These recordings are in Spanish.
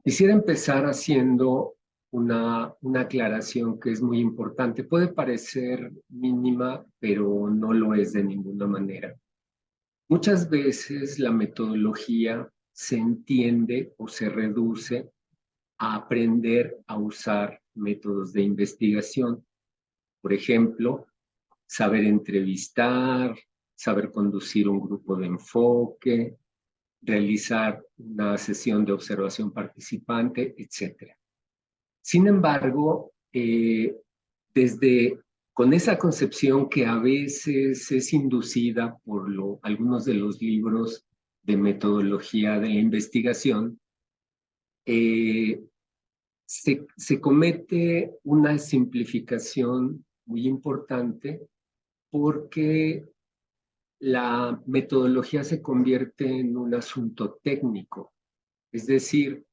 Quisiera empezar haciendo una aclaración que es muy importante. Puede parecer mínima, pero no lo es de ninguna manera. Muchas veces la metodología se entiende o se reduce a aprender a usar métodos de investigación. Por ejemplo, saber entrevistar, saber conducir un grupo de enfoque, realizar una sesión de observación participante, etcétera. Sin embargo, desde con esa concepción que a veces es inducida por algunos de los libros de metodología de la investigación, eh, se comete una simplificación muy importante porque la metodología se convierte en un asunto técnico, es decir,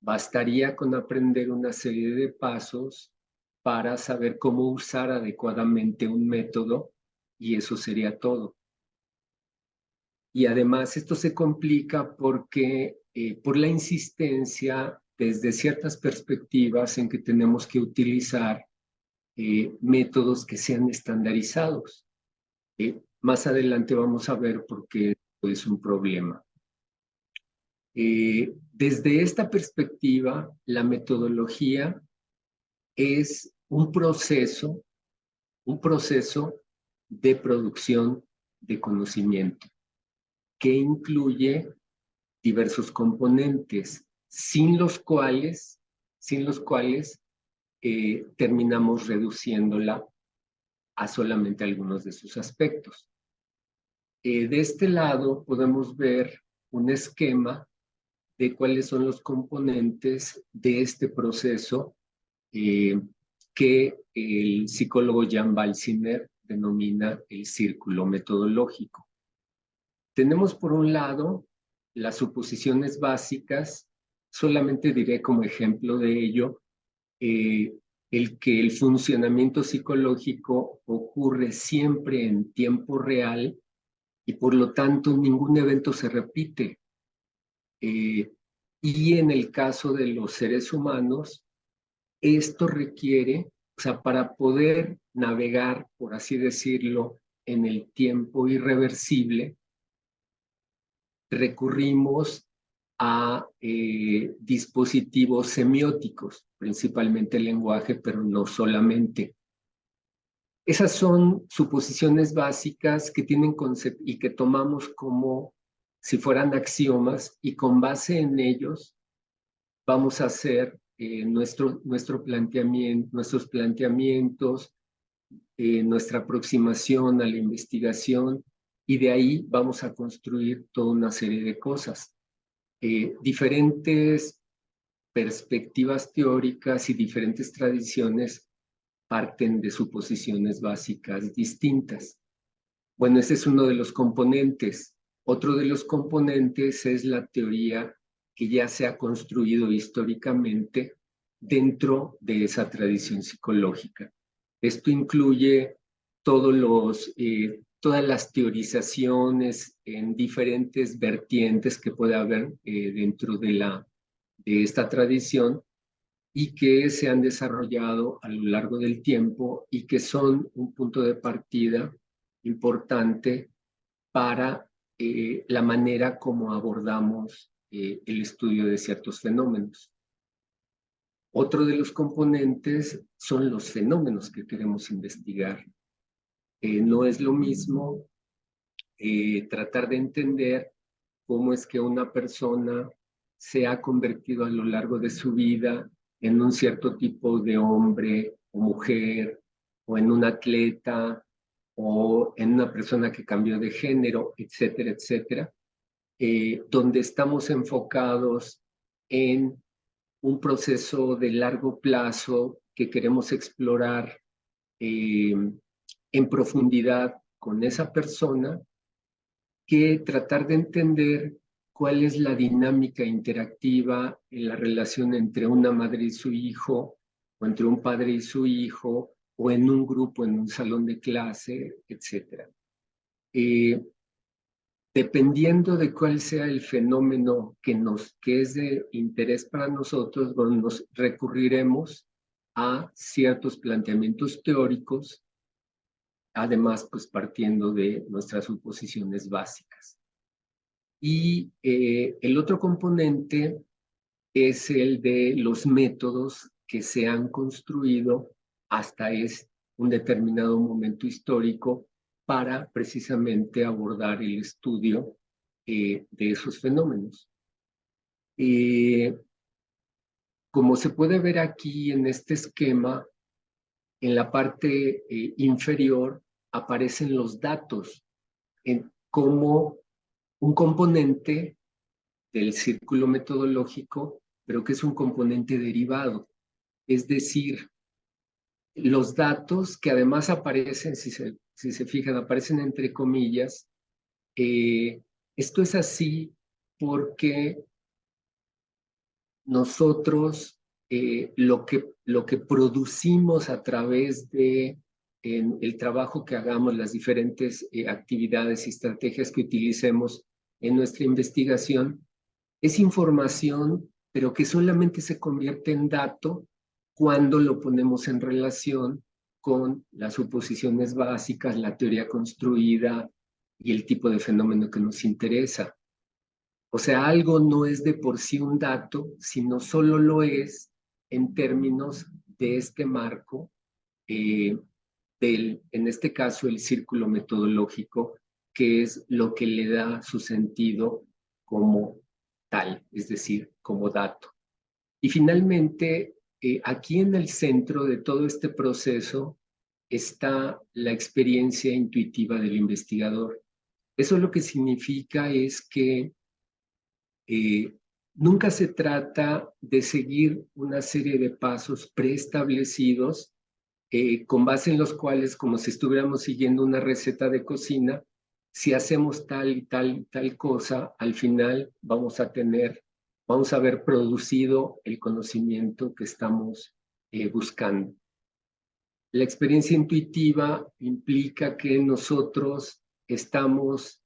bastaría con aprender una serie de pasos para saber cómo usar adecuadamente un método y eso sería todo. Y además esto se complica porque por la insistencia desde ciertas perspectivas en que tenemos que utilizar métodos que sean estandarizados. Más adelante vamos a ver por qué es un problema. Desde esta perspectiva, la metodología es un proceso de producción de conocimiento que incluye diversos componentes, sin los cuales terminamos reduciéndola a solamente algunos de sus aspectos. De este lado podemos ver un esquema de cuáles son los componentes de este proceso eh, que el psicólogo Jan Balsimer denomina el círculo metodológico. Tenemos por un lado las suposiciones básicas, solamente diré como ejemplo de ello eh, el que el funcionamiento psicológico ocurre siempre en tiempo real y por lo tanto ningún evento se repite. Eh, y en el caso de los seres humanos, esto requiere, o sea, para poder navegar, por así decirlo, en el tiempo irreversible, recurrimos a dispositivos semióticos, principalmente el lenguaje, pero no solamente. Esas son suposiciones básicas que tienen concepto y que tomamos como si fueran axiomas y con base en ellos vamos a hacer nuestros planteamientos, nuestra aproximación a la investigación y de ahí vamos a construir toda una serie de cosas. Diferentes perspectivas teóricas y diferentes tradiciones parten de suposiciones básicas distintas. Bueno, ese es uno de los componentes. Otro de los componentes es la teoría que ya se ha construido históricamente dentro de esa tradición psicológica. Esto incluye todas las teorizaciones en diferentes vertientes que puede haber dentro de esta tradición y que se han desarrollado a lo largo del tiempo y que son un punto de partida importante para la manera como abordamos el estudio de ciertos fenómenos. Otro de los componentes son los fenómenos que queremos investigar. No es lo mismo tratar de entender cómo es que una persona se ha convertido a lo largo de su vida en un cierto tipo de hombre o mujer, o en un atleta, o en una persona que cambió de género, etcétera, etcétera, donde estamos enfocados en un proceso de largo plazo que queremos explorar eh, en profundidad con esa persona, que tratar de entender cuál es la dinámica interactiva en la relación entre una madre y su hijo, o entre un padre y su hijo, o en un grupo, en un salón de clase, etc. dependiendo de cuál sea el fenómeno que es de interés para nosotros, bueno, nos recurriremos a ciertos planteamientos teóricos, además, pues partiendo de nuestras suposiciones básicas. Y el otro componente es el de los métodos que se han construido hasta un determinado momento histórico para precisamente abordar el estudio de esos fenómenos. Como se puede ver aquí en este esquema, en la parte inferior aparecen los datos como un componente del círculo metodológico, pero que es un componente derivado. Es decir, los datos que además aparecen, si se fijan, aparecen entre comillas. Esto es así porque nosotros lo que producimos a través de el trabajo que hagamos, las diferentes actividades y estrategias que utilicemos en nuestra investigación, es información, pero que solamente se convierte en dato cuando lo ponemos en relación con las suposiciones básicas, la teoría construida y el tipo de fenómeno que nos interesa. O sea, algo no es de por sí un dato, sino solo lo es en términos de este marco, en este caso, el círculo metodológico, que es lo que le da su sentido como tal, es decir, como dato. Y finalmente, aquí en el centro de todo este proceso está la experiencia intuitiva del investigador. Eso lo que significa es que nunca se trata de seguir una serie de pasos preestablecidos con base en los cuales, como si estuviéramos siguiendo una receta de cocina, si hacemos tal y tal y tal cosa, al final vamos a haber producido el conocimiento que estamos buscando. La experiencia intuitiva implica que nosotros estamos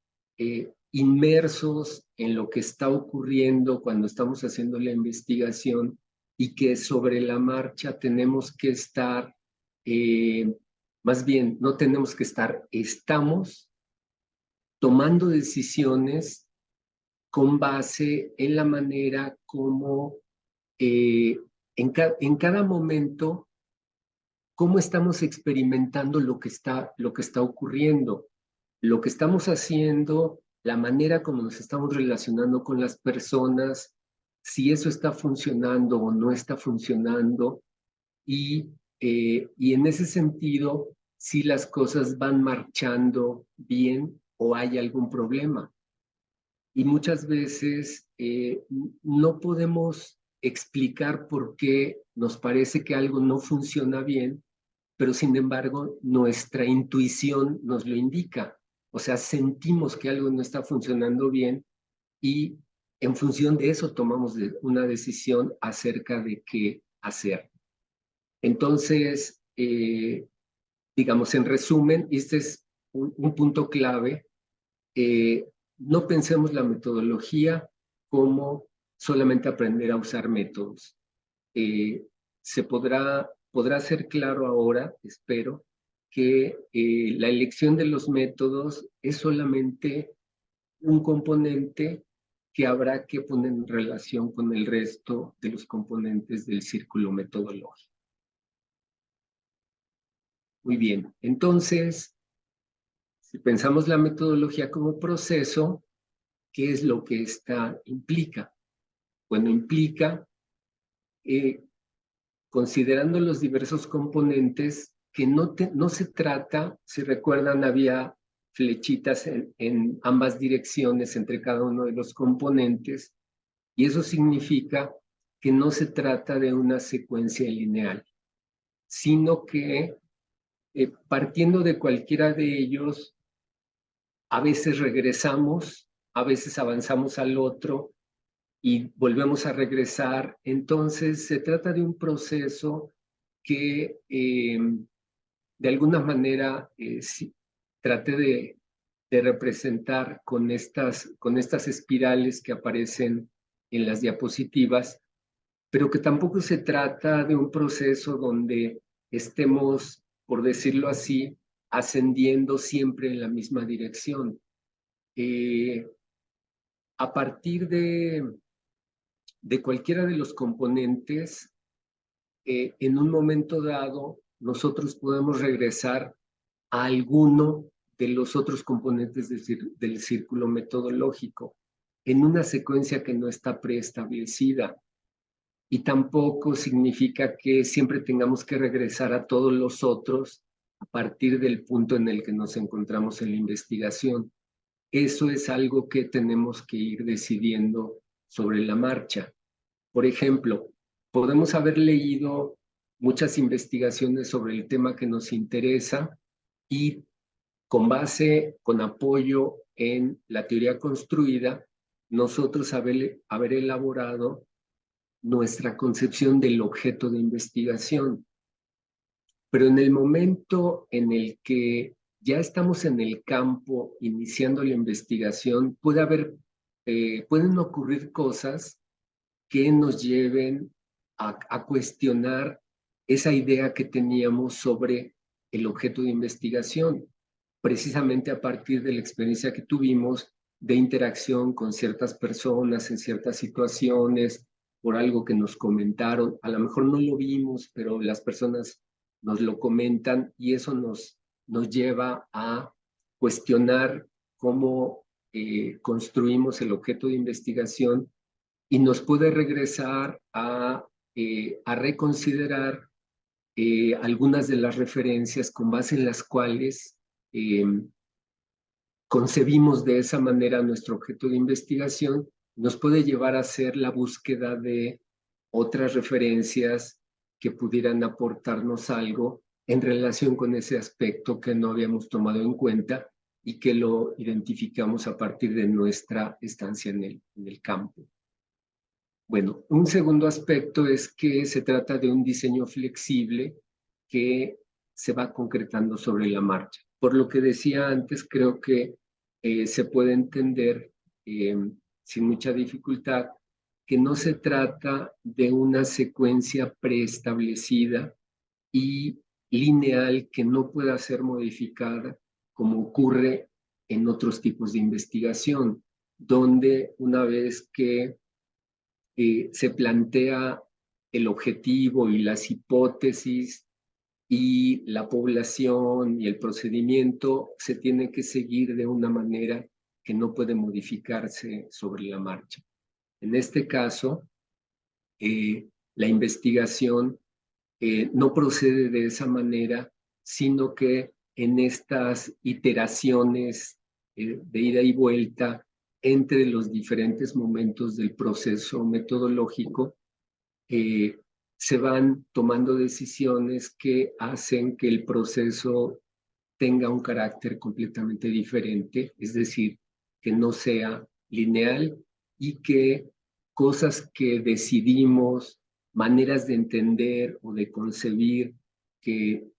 inmersos en lo que está ocurriendo cuando estamos haciendo la investigación y que sobre la marcha tenemos que estar, más bien, no tenemos que estar, estamos tomando decisiones con base en la manera como en cada momento cómo estamos experimentando lo que está ocurriendo, lo que estamos haciendo, la manera como nos estamos relacionando con las personas, si eso está funcionando o no está funcionando, y en ese sentido, si las cosas van marchando bien o hay algún problema. Y muchas veces no podemos explicar por qué nos parece que algo no funciona bien, pero sin embargo nuestra intuición nos lo indica. O sea, sentimos que algo no está funcionando bien y en función de eso tomamos una decisión acerca de qué hacer. Entonces, digamos, en resumen, este es un punto clave. No pensemos la metodología como solamente aprender a usar métodos. Se podrá ser claro ahora, espero, que la elección de los métodos es solamente un componente que habrá que poner en relación con el resto de los componentes del círculo metodológico. Muy bien, entonces, si pensamos la metodología como proceso, ¿qué es lo que esta implica? Bueno, implica considerando los diversos componentes, que no se trata, si recuerdan, había flechitas en ambas direcciones entre cada uno de los componentes, y eso significa que no se trata de una secuencia lineal, sino que partiendo de cualquiera de ellos, a veces regresamos, a veces avanzamos al otro y volvemos a regresar. Entonces, se trata de un proceso que de alguna manera traté de representar con estas espirales que aparecen en las diapositivas, pero que tampoco se trata de un proceso donde estemos, por decirlo así, ascendiendo siempre en la misma dirección. A partir de cualquiera de los componentes, en un momento dado, nosotros podemos regresar a alguno de los otros componentes del círculo metodológico en una secuencia que no está preestablecida. Y tampoco significa que siempre tengamos que regresar a todos los otros a partir del punto en el que nos encontramos en la investigación. Eso es algo que tenemos que ir decidiendo sobre la marcha. Por ejemplo, podemos haber leído muchas investigaciones sobre el tema que nos interesa y con base, con apoyo en la teoría construida, nosotros haber elaborado nuestra concepción del objeto de investigación. Pero en el momento en el que ya estamos en el campo iniciando la investigación, pueden ocurrir cosas que nos lleven a cuestionar esa idea que teníamos sobre el objeto de investigación, precisamente a partir de la experiencia que tuvimos de interacción con ciertas personas en ciertas situaciones, por algo que nos comentaron. A lo mejor no lo vimos, pero las personas nos lo comentan y eso nos lleva a cuestionar cómo construimos el objeto de investigación y nos puede regresar a reconsiderar algunas de las referencias con base en las cuales eh, concebimos de esa manera nuestro objeto de investigación, nos puede llevar a hacer la búsqueda de otras referencias que pudieran aportarnos algo en relación con ese aspecto que no habíamos tomado en cuenta y que lo identificamos a partir de nuestra estancia en el campo. Bueno, un segundo aspecto es que se trata de un diseño flexible que se va concretando sobre la marcha. Por lo que decía antes, creo que se puede entender sin mucha dificultad que no se trata de una secuencia preestablecida y lineal que no pueda ser modificada como ocurre en otros tipos de investigación, donde una vez que se plantea el objetivo y las hipótesis y la población y el procedimiento se tiene que seguir de una manera que no puede modificarse sobre la marcha. En este caso, la investigación no procede de esa manera, sino que en estas iteraciones de ida y vuelta entre los diferentes momentos del proceso metodológico, se van tomando decisiones que hacen que el proceso tenga un carácter completamente diferente, es decir, que no sea lineal y que cosas que decidimos, maneras de entender o de concebir que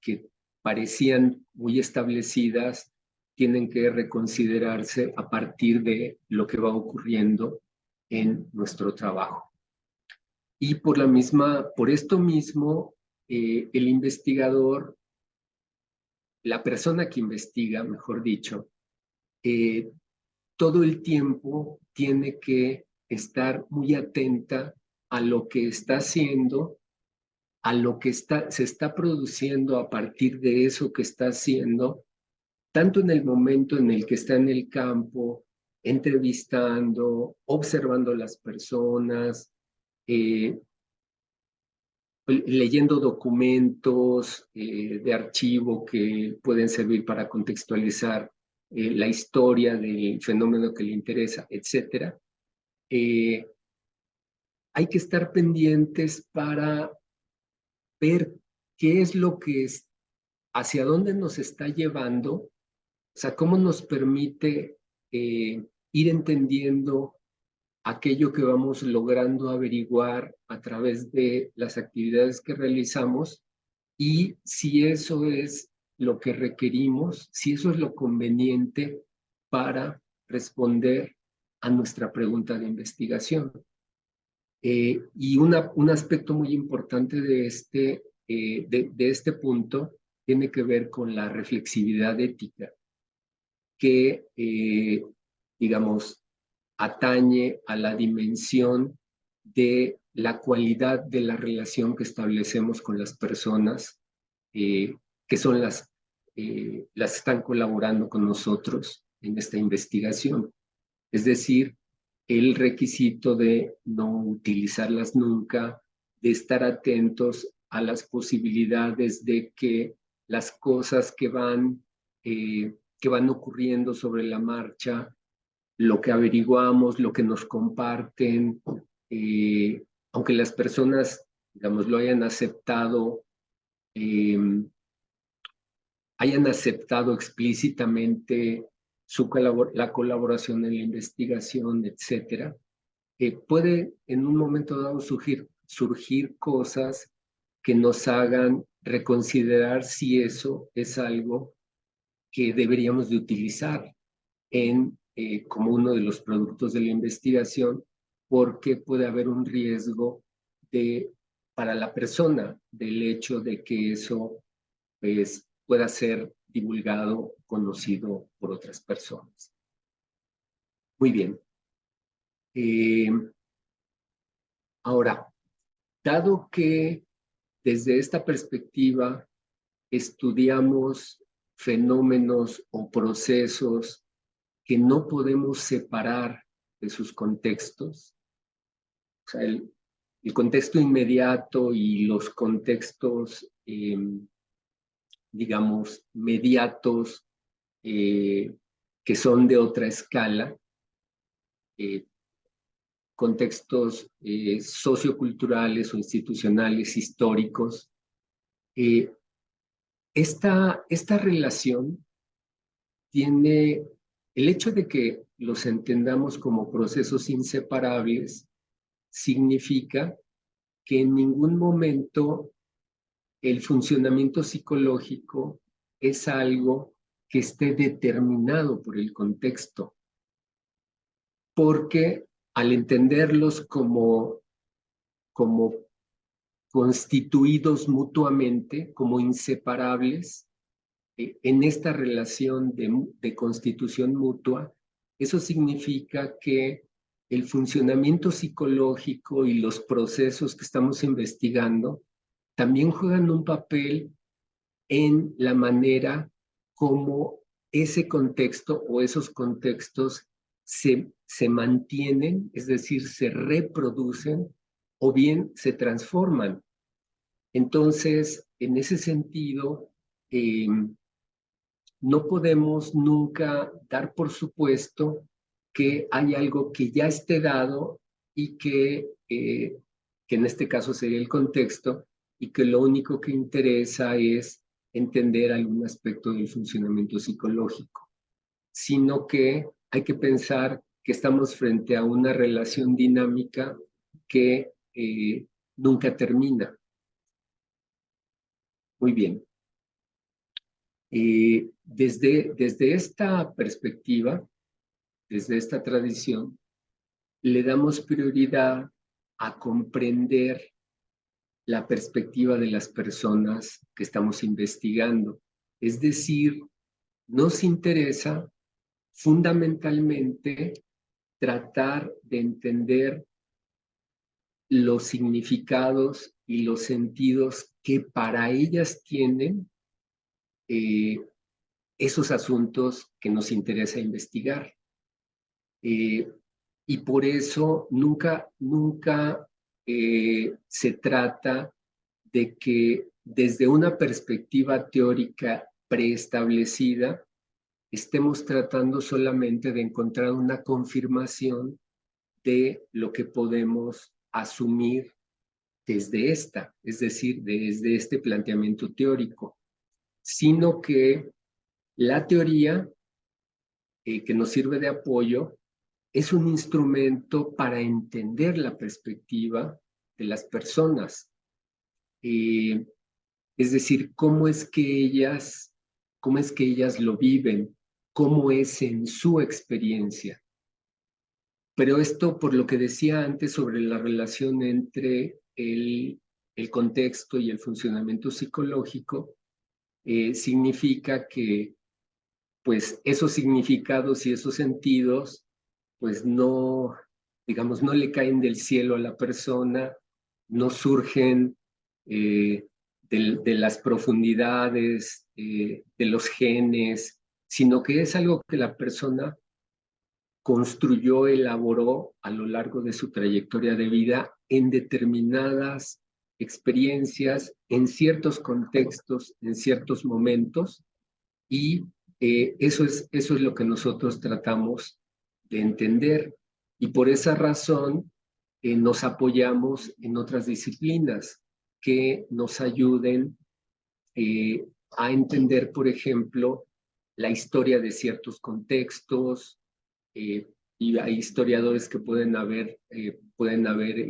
parecían muy establecidas, tienen que reconsiderarse a partir de lo que va ocurriendo en nuestro trabajo. Y por esto mismo, el investigador, la persona que investiga, mejor dicho, todo el tiempo tiene que estar muy atenta a lo que está haciendo, a lo que se está produciendo a partir de eso que está haciendo, tanto en el momento en el que está en el campo, entrevistando, observando a las personas, leyendo documentos de archivo que pueden servir para contextualizar la historia del fenómeno que le interesa, etc. Hay que estar pendientes para ver qué es lo que es, hacia dónde nos está llevando, o sea, cómo nos permite ir entendiendo aquello que vamos logrando averiguar a través de las actividades que realizamos y si eso es lo que requerimos, si eso es lo conveniente para responder a nuestra pregunta de investigación. Y un aspecto muy importante de este punto tiene que ver con la reflexividad ética, que, digamos, atañe a la dimensión de la cualidad de la relación que establecemos con las personas, que son las que están colaborando con nosotros en esta investigación. Es decir, el requisito de no utilizarlas nunca, de estar atentos a las posibilidades de que las cosas que van ocurriendo sobre la marcha, lo que averiguamos, lo que nos comparten, aunque las personas, digamos, lo hayan aceptado explícitamente la colaboración en la investigación, etcétera, puede en un momento dado surgir cosas que nos hagan reconsiderar si eso es algo que deberíamos de utilizar como uno de los productos de la investigación, porque puede haber un riesgo para la persona del hecho de que eso pues, pueda ser divulgado, conocido por otras personas. Muy bien. Ahora, dado que desde esta perspectiva estudiamos fenómenos o procesos que no podemos separar de sus contextos, o sea, el contexto inmediato y los contextos, digamos, mediatos, que son de otra escala, contextos socioculturales o institucionales, históricos. Esta relación tiene el hecho de que los entendamos como procesos inseparables, significa que en ningún momento el funcionamiento psicológico es algo que esté determinado por el contexto, porque al entenderlos como constituidos mutuamente, como inseparables, en esta relación de constitución mutua, eso significa que el funcionamiento psicológico y los procesos que estamos investigando también juegan un papel en la manera como ese contexto o esos contextos se mantienen, es decir, se reproducen o bien se transforman. Entonces, en ese sentido, no podemos nunca dar por supuesto que hay algo que ya esté dado y que en este caso sería el contexto, y que lo único que interesa es entender algún aspecto del funcionamiento psicológico, sino que hay que pensar que estamos frente a una relación dinámica que nunca termina. Muy bien. Desde esta perspectiva, desde esta tradición, le damos prioridad a comprender la perspectiva de las personas que estamos investigando. Es decir, nos interesa fundamentalmente tratar de entender los significados y los sentidos que para ellas tienen esos asuntos que nos interesa investigar. Y por eso nunca se trata de que desde una perspectiva teórica preestablecida estemos tratando solamente de encontrar una confirmación de lo que podemos asumir desde es decir, desde este planteamiento teórico, sino que la teoría que nos sirve de apoyo es un instrumento para entender la perspectiva de las personas. Es decir, cómo es que ellas lo viven, cómo es en su experiencia. Pero esto, por lo que decía antes sobre la relación entre el contexto y el funcionamiento psicológico, significa que pues esos significados y esos sentidos pues no, digamos, no le caen del cielo a la persona, no surgen de las profundidades de los genes, sino que es algo que la persona construyó, elaboró a lo largo de su trayectoria de vida en determinadas experiencias, en ciertos contextos, en ciertos momentos, y eso es lo que nosotros tratamos de entender. Y por esa razón nos apoyamos en otras disciplinas que nos ayuden a entender, por ejemplo, la historia de ciertos contextos, y hay historiadores que pueden haber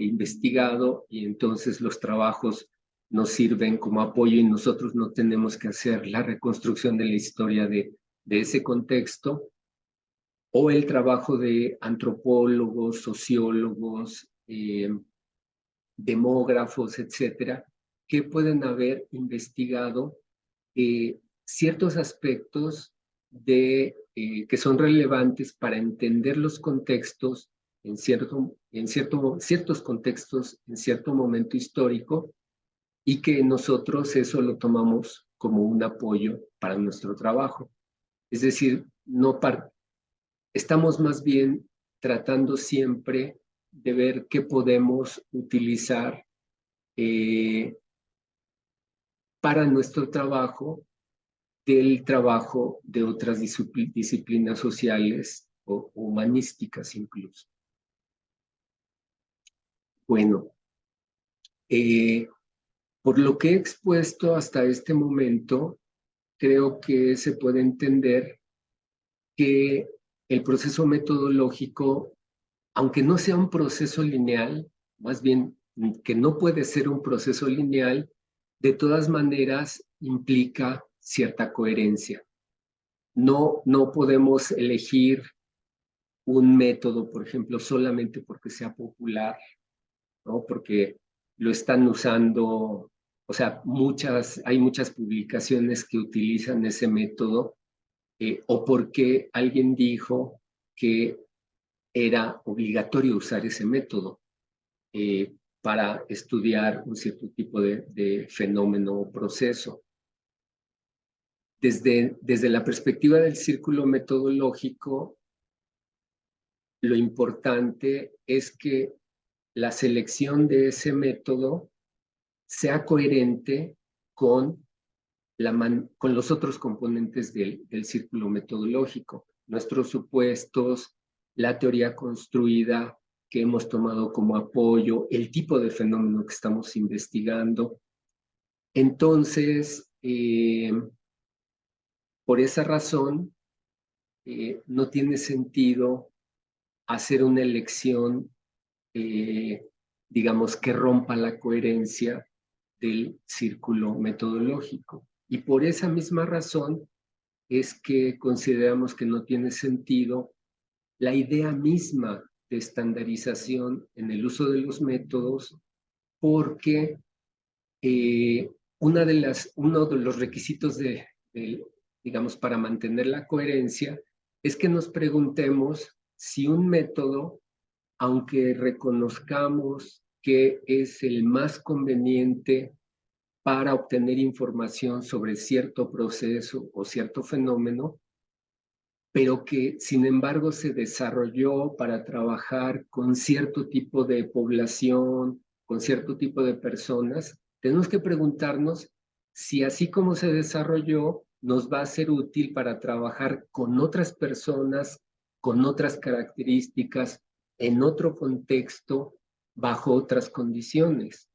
investigado, y entonces los trabajos nos sirven como apoyo y nosotros no tenemos que hacer la reconstrucción de la historia de ese contexto, o el trabajo de antropólogos, sociólogos, demógrafos, etcétera, que pueden haber investigado ciertos aspectos que son relevantes para entender los contextos ciertos contextos en cierto momento histórico, y que nosotros eso lo tomamos como un apoyo para nuestro trabajo. Es decir, estamos más bien tratando siempre de ver qué podemos utilizar para nuestro trabajo del trabajo de otras disciplinas sociales o humanísticas incluso. Bueno, por lo que he expuesto hasta este momento, creo que se puede entender que el proceso metodológico, aunque no sea un proceso lineal, más bien que no puede ser un proceso lineal, de todas maneras implica cierta coherencia. No podemos elegir un método, por ejemplo, solamente porque sea popular, ¿no? Porque lo están usando, o sea, hay muchas publicaciones que utilizan ese método, o porque alguien dijo que era obligatorio usar ese método para estudiar un cierto tipo de fenómeno o proceso. Desde la perspectiva del círculo metodológico, lo importante es que la selección de ese método sea coherente con los otros componentes del círculo metodológico, nuestros supuestos, la teoría construida que hemos tomado como apoyo, el tipo de fenómeno que estamos investigando. Entonces, por esa razón, no tiene sentido hacer una elección, digamos, que rompa la coherencia del círculo metodológico. Y por esa misma razón es que consideramos que no tiene sentido la idea misma de estandarización en el uso de los métodos, porque uno de los requisitos digamos, para mantener la coherencia es que nos preguntemos si un método, aunque reconozcamos que es el más conveniente para obtener información sobre cierto proceso o cierto fenómeno, pero que sin embargo se desarrolló para trabajar con cierto tipo de población, con cierto tipo de personas, tenemos que preguntarnos si así como se desarrolló, nos va a ser útil para trabajar con otras personas, con otras características, en otro contexto, bajo otras condiciones.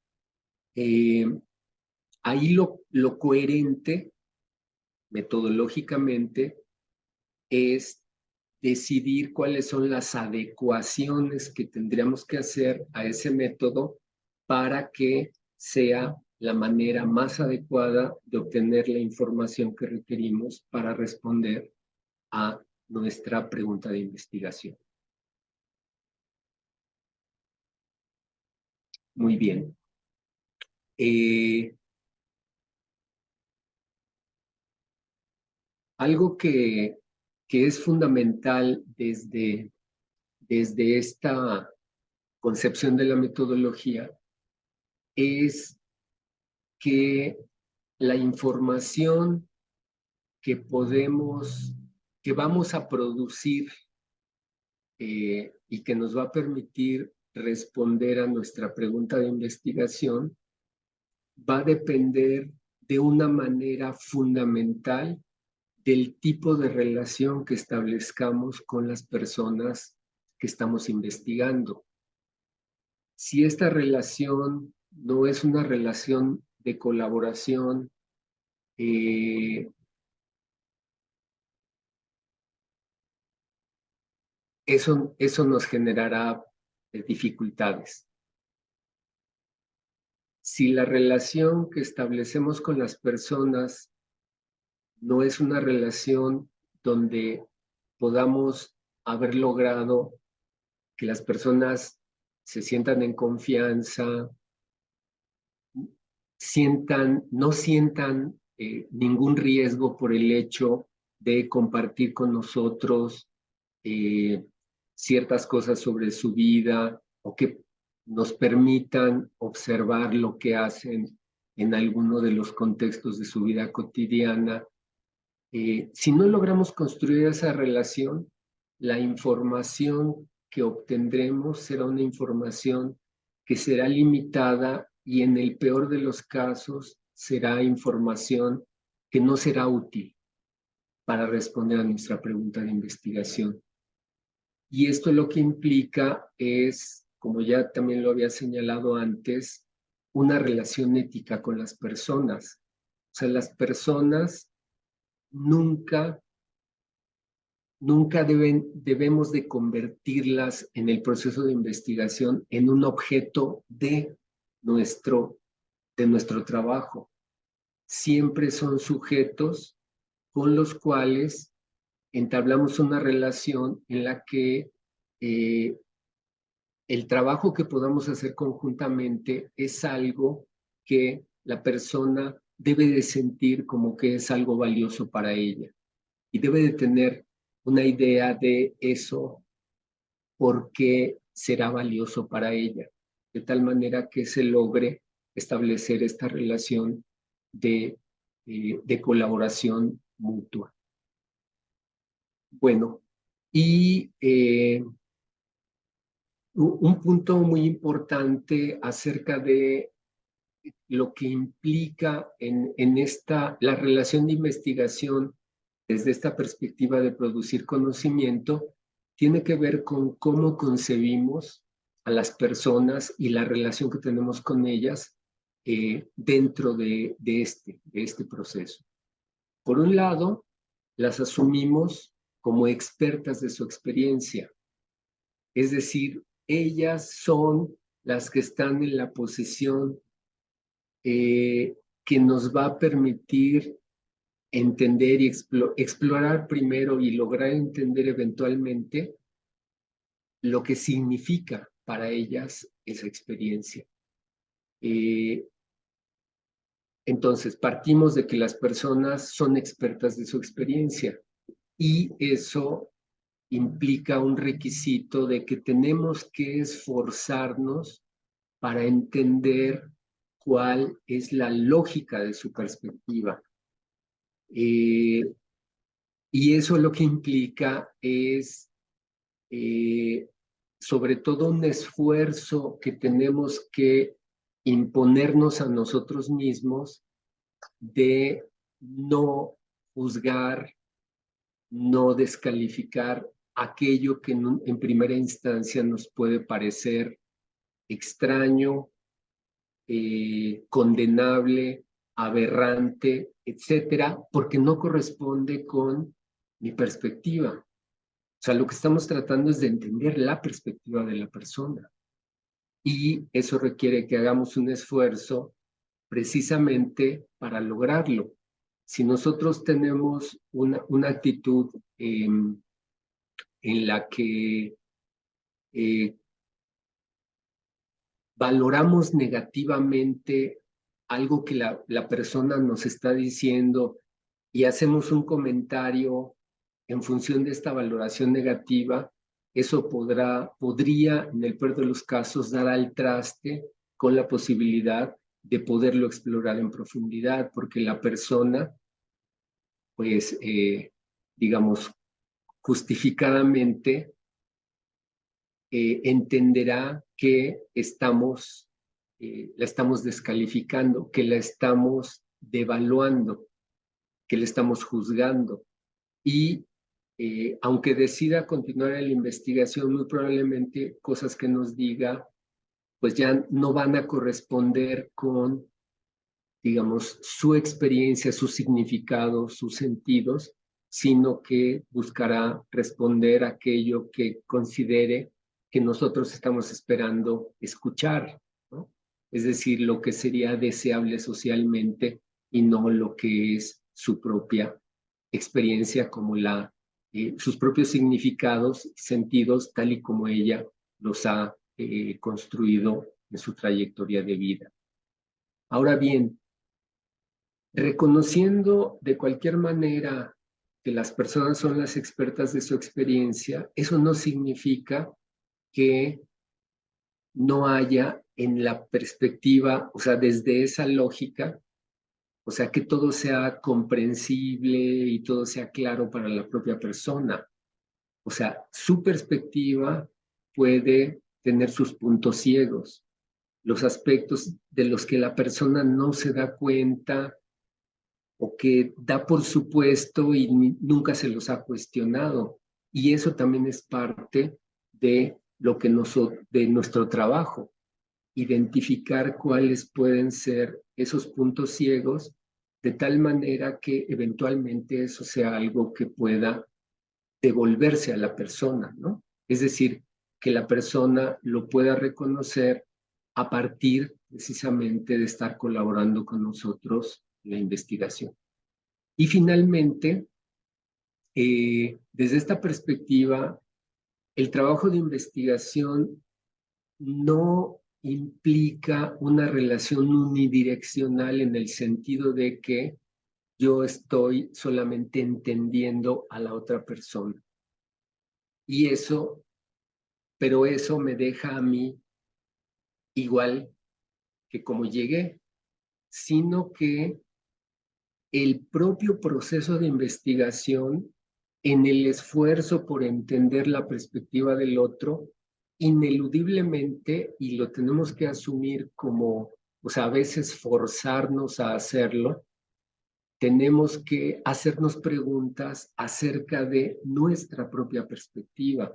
Ahí lo coherente, metodológicamente, es decidir cuáles son las adecuaciones que tendríamos que hacer a ese método para que sea la manera más adecuada de obtener la información que requerimos para responder a nuestra pregunta de investigación. Muy bien. Algo que es fundamental desde esta concepción de la metodología es que la información que vamos a producir y que nos va a permitir responder a nuestra pregunta de investigación va a depender de una manera fundamental del tipo de relación que establezcamos con las personas que estamos investigando. Si esta relación no es una relación de colaboración, eso nos generará dificultades. Si la relación que establecemos con las personas no es una relación donde podamos haber logrado que las personas se sientan en confianza, no sientan ningún riesgo por el hecho de compartir con nosotros ciertas cosas sobre su vida o que nos permitan observar lo que hacen en alguno de los contextos de su vida cotidiana. Si no logramos construir esa relación, la información que obtendremos será una información que será limitada y en el peor de los casos será información que no será útil para responder a nuestra pregunta de investigación. Y esto lo que implica es, como ya también lo había señalado antes, una relación ética con las personas. O sea, las personas nunca debemos de convertirlas en el proceso de investigación en un objeto de nuestro trabajo. Siempre son sujetos con los cuales entablamos una relación en la que el trabajo que podamos hacer conjuntamente es algo que la persona debe de sentir como que es algo valioso para ella y debe de tener una idea de eso, por qué será valioso para ella, de tal manera que se logre establecer esta relación de colaboración mutua. Bueno, y un punto muy importante acerca de lo que implica en la relación de investigación desde esta perspectiva de producir conocimiento, tiene que ver con cómo concebimos a las personas y la relación que tenemos con ellas dentro de este proceso. Por un lado, las asumimos como expertas de su experiencia, es decir, ellas son las que están en la posición que nos va a permitir entender y explorar primero y lograr entender eventualmente lo que significa para ellas esa experiencia. Entonces, partimos de que las personas son expertas de su experiencia y eso implica un requisito de que tenemos que esforzarnos para entender cuál es la lógica de su perspectiva. Y eso lo que implica es sobre todo un esfuerzo que tenemos que imponernos a nosotros mismos de no juzgar, no descalificar aquello que en primera instancia nos puede parecer extraño, condenable, aberrante, etcétera, porque no corresponde con mi perspectiva. O sea, lo que estamos tratando es de entender la perspectiva de la persona. Y eso requiere que hagamos un esfuerzo precisamente para lograrlo. si nosotros tenemos una actitud en la que valoramos negativamente algo que la persona nos está diciendo y hacemos un comentario en función de esta valoración negativa, eso podría, en el peor de los casos, dar al traste con la posibilidad de poderlo explorar en profundidad, porque la persona, pues, digamos, justificadamente entenderá que la estamos descalificando, que la estamos devaluando, que la estamos juzgando. Y aunque decida continuar en la investigación, muy probablemente cosas que nos diga, pues ya no van a corresponder con, digamos, su experiencia, su significado, sus sentidos, sino que buscará responder a aquello que considere que nosotros estamos esperando escuchar, ¿no? Es decir, lo que sería deseable socialmente y no lo que es su propia experiencia como sus propios significados, sentidos, tal y como ella los ha construido en su trayectoria de vida. Ahora bien, reconociendo de cualquier manera que las personas son las expertas de su experiencia, eso no significa que no haya en la perspectiva, o sea, desde esa lógica, o sea, que todo sea comprensible y todo sea claro para la propia persona. O sea, su perspectiva puede tener sus puntos ciegos, los aspectos de los que la persona no se da cuenta o que da por supuesto y nunca se los ha cuestionado. Y eso también es parte de de nuestro trabajo, identificar cuáles pueden ser esos puntos ciegos, de tal manera que eventualmente eso sea algo que pueda devolverse a la persona, ¿no? Es decir, que la persona lo pueda reconocer a partir precisamente de estar colaborando con nosotros en la investigación. Y finalmente, desde esta perspectiva, el trabajo de investigación no implica una relación unidireccional en el sentido de que yo estoy solamente entendiendo a la otra persona. Y pero eso me deja a mí igual que como llegué, sino que el propio proceso de investigación, en el esfuerzo por entender la perspectiva del otro, ineludiblemente, y lo tenemos que asumir como, o sea, a veces forzarnos a hacerlo, tenemos que hacernos preguntas acerca de nuestra propia perspectiva,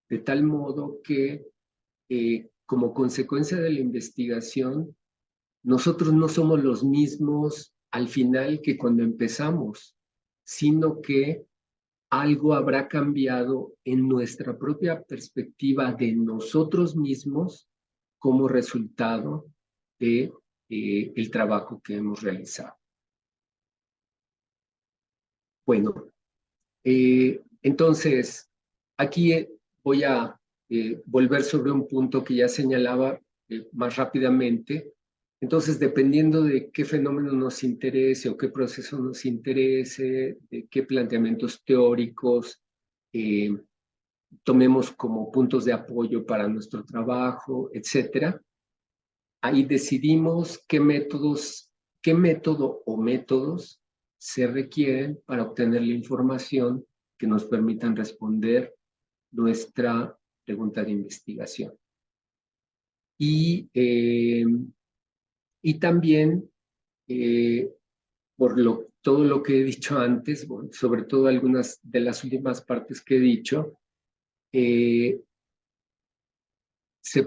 de tal modo que como consecuencia de la investigación, nosotros no somos los mismos al final que cuando empezamos, sino que algo habrá cambiado en nuestra propia perspectiva de nosotros mismos como resultado de el trabajo que hemos realizado. Bueno, entonces, aquí voy a volver sobre un punto que ya señalaba más rápidamente. Entonces, dependiendo de qué fenómeno nos interese o qué proceso nos interese, de qué planteamientos teóricos tomemos como puntos de apoyo para nuestro trabajo, etcétera, ahí decidimos qué método o métodos se requieren para obtener la información que nos permitan responder nuestra pregunta de investigación. Y también, por todo lo que he dicho antes, bueno, sobre todo algunas de las últimas partes que he dicho, se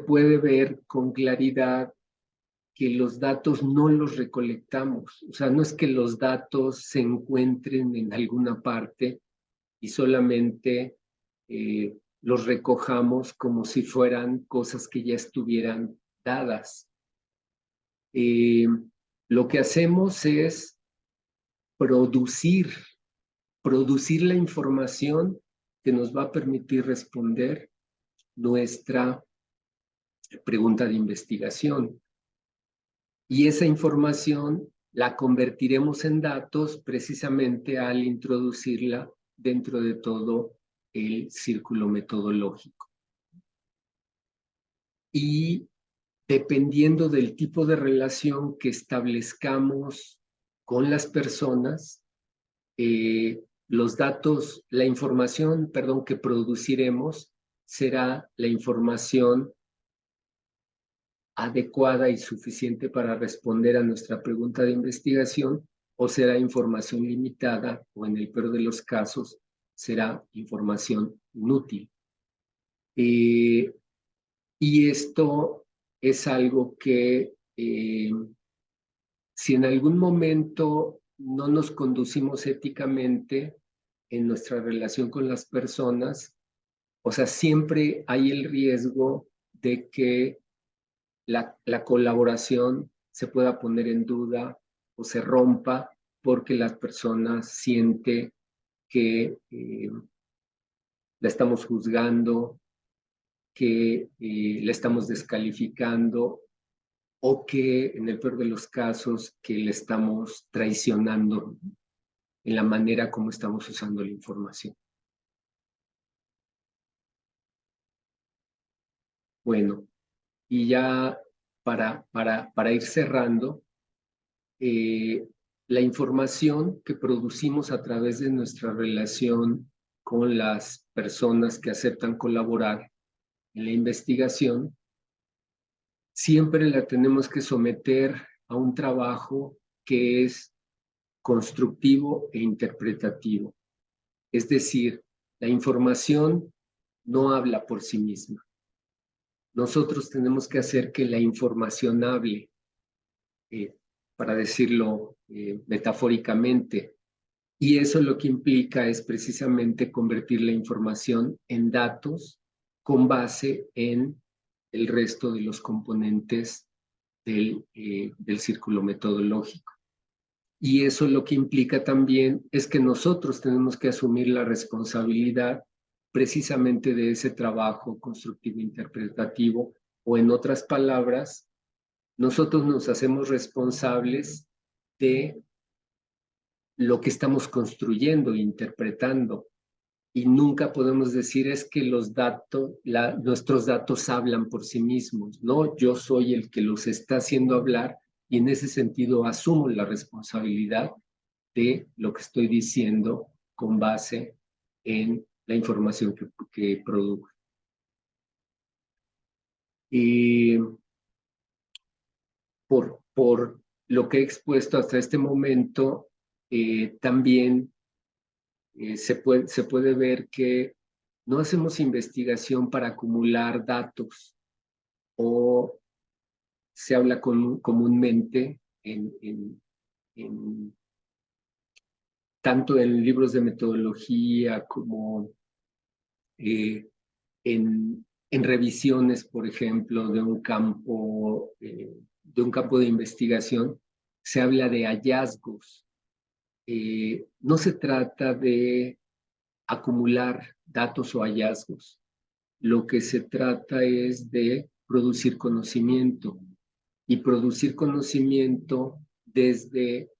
puede ver con claridad que los datos no los recolectamos. O sea, no es que los datos se encuentren en alguna parte y solamente los recojamos como si fueran cosas que ya estuvieran dadas. Lo que hacemos es producir la información que nos va a permitir responder nuestra pregunta de investigación. Y esa información la convertiremos en datos precisamente al introducirla dentro de todo el círculo metodológico. Y dependiendo del tipo de relación que establezcamos con las personas, los datos, la información, perdón, que produciremos será la información adecuada y suficiente para responder a nuestra pregunta de investigación, o será información limitada, o en el peor de los casos, será información inútil. Y esto es algo que si en algún momento no nos conducimos éticamente en nuestra relación con las personas, o sea, siempre hay el riesgo de que la colaboración se pueda poner en duda o se rompa porque las personas sienten que la estamos juzgando, que la estamos descalificando, o que en el peor de los casos que le estamos traicionando en la manera como estamos usando la información. Bueno, y ya para ir cerrando, la información que producimos a través de nuestra relación con las personas que aceptan colaborar en la investigación, siempre la tenemos que someter a un trabajo que es constructivo e interpretativo. Es decir, la información no habla por sí misma. Nosotros tenemos que hacer que la información hable, para decirlo metafóricamente, y eso lo que implica es precisamente convertir la información en datos con base en el resto de los componentes del círculo metodológico. Y eso lo que implica también es que nosotros tenemos que asumir la responsabilidad precisamente de ese trabajo constructivo interpretativo, o en otras palabras, nosotros nos hacemos responsables de lo que estamos construyendo e interpretando. Y nunca podemos decir es que nuestros datos hablan por sí mismos. No, yo soy el que los está haciendo hablar, y en ese sentido asumo la responsabilidad de lo que estoy diciendo con base en la información que produjo. Y por lo que he expuesto hasta este momento, también se puede ver que no hacemos investigación para acumular datos, o se habla comúnmente tanto en libros de metodología como en revisiones, por ejemplo, de un campo de investigación, se habla de hallazgos. No se trata de acumular datos o hallazgos. Lo que se trata es de producir conocimiento, y producir conocimiento desde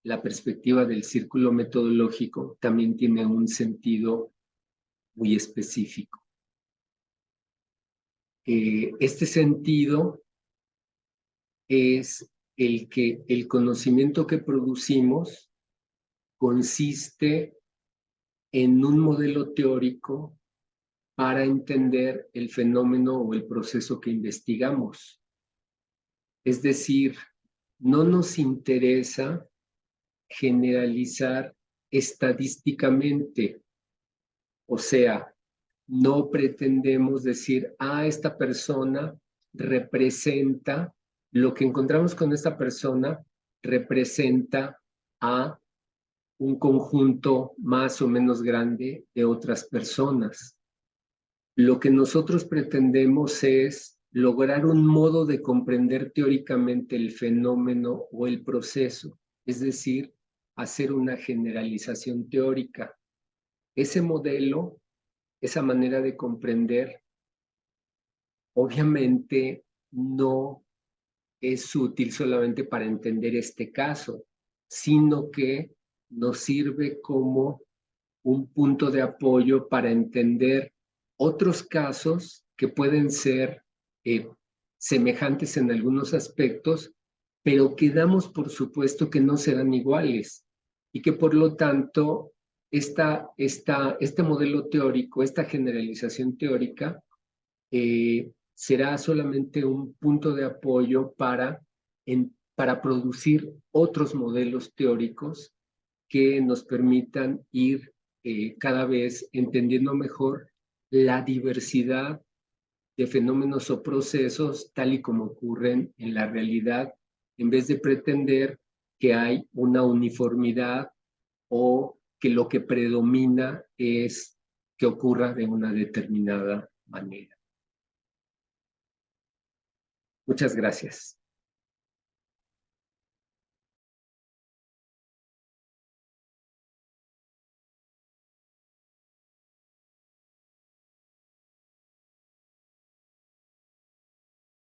la perspectiva del círculo metodológico también tiene un sentido muy específico. Este sentido es el que el conocimiento que producimos consiste en un modelo teórico para entender el fenómeno o el proceso que investigamos. Es decir, no nos interesa generalizar estadísticamente, o sea, no pretendemos decir, esta persona representa, lo que encontramos con esta persona representa a un conjunto más o menos grande de otras personas. Lo que nosotros pretendemos es lograr un modo de comprender teóricamente el fenómeno o el proceso, es decir, hacer una generalización teórica. Ese modelo, esa manera de comprender, obviamente no es útil solamente para entender este caso, sino que nos sirve como un punto de apoyo para entender otros casos que pueden ser semejantes en algunos aspectos, pero que damos por supuesto que no serán iguales y que por lo tanto este modelo teórico, esta generalización teórica, será solamente un punto de apoyo para producir otros modelos teóricos que nos permitan ir cada vez entendiendo mejor la diversidad de fenómenos o procesos tal y como ocurren en la realidad, en vez de pretender que hay una uniformidad o que lo que predomina es que ocurra de una determinada manera. Muchas gracias.